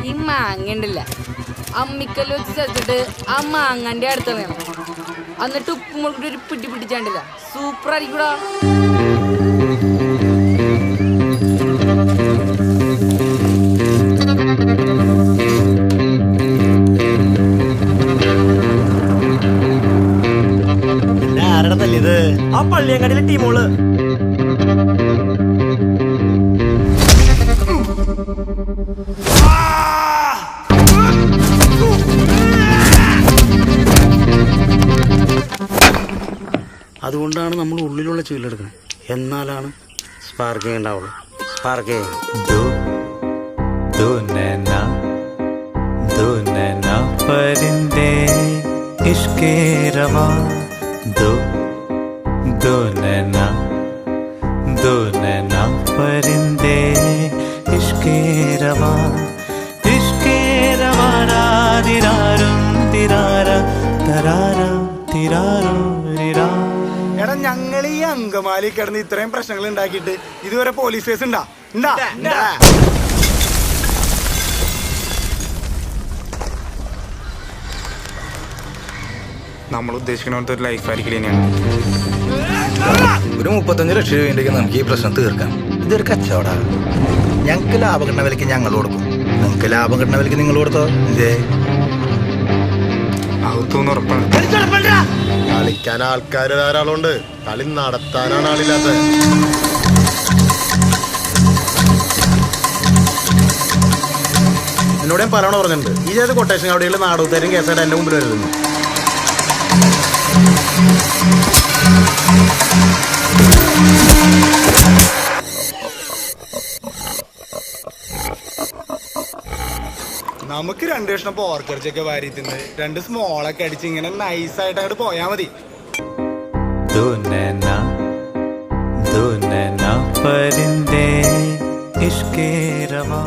ഈ മാങ്ങ ഉണ്ടല്ല, അമ്മിക്കല്ല് വെച്ച് ചതച്ചിട്ട് ആ മാങ്ങന്റെ അടുത്ത് വേണം, എന്നിട്ട് ഉപ്പും മുളകിട്ട് ഒരു പിടി പിടിച്ചാണ്ടില്ല, സൂപ്പർ ആയിരിക്കൂടാ. ആരുടെ തല്ലിയത്? ആ പള്ളിയങ്ങാടിയിലെ ടീമോള്. അതുകൊണ്ടാണ് നമ്മൾ ഉള്ളിലുള്ള ചുല്ലെടുക്കുന്നത്, എന്നാലാണ് സ്പാർക്കിങ് ഉണ്ടാവുള്ളൂ. സ്പാർക്കിങ് परिंदे इश्के रवा दो नैना परिंदे इश्के रवा दिरारुम दिरारा तरारा तिरारो रिरा. എടാ, ഞങ്ങൾ ഈ അങ്കമാലി കിടന്ന് ഇത്രയും പ്രശ്നങ്ങൾ ഉണ്ടാക്കിയിട്ട് ഇതുവരെ പോലീസ് കേസ് ഉണ്ടാ? നമ്മൾ ഉദ്ദേശിക്കുന്ന പോലത്തെ ഒരു ലൈഫായിരിക്കില്ല ഇനിയാണ്. ഒരു 35 ലക്ഷം രൂപ നമുക്ക് ഈ പ്രശ്നം തീർക്കാം. ഇതൊരു കച്ചവടമാണ്. ഞങ്ങൾക്ക് ലാഭം കിട്ടുന്ന വിലക്ക് ഞങ്ങൾ കൊടുക്കും, നിങ്ങൾക്ക് ലാഭം കിട്ടുന്ന വിലക്ക് നിങ്ങൾ കൊടുത്തോ. ഇതേ ഉറപ്പാണ്. കളിക്കാൻ ആൾക്കാർ ധാരാളമുണ്ട്, കളി നടത്താനാണ് ആളില്ലാത്തത്. എന്നോട് ഞാൻ പറയണ പറഞ്ഞിട്ടുണ്ട്, ഈ ചെയ്ത കൊട്ടേഷൻ അവിടെയുള്ള നാടകക്കാരും കേസായിട്ട് എൻ്റെ മുമ്പിൽ വരുന്നു. നമുക്ക് 2 കഷ്ണം പോർക്കിറച്ചൊക്കെ വാരി തിന്ന് 2 സ്മോളൊക്കെ അടിച്ച് ഇങ്ങനെ നൈസായിട്ട് അങ്ങോട്ട് പോയാ മതി. दो नैना परिंदे इश्के रवा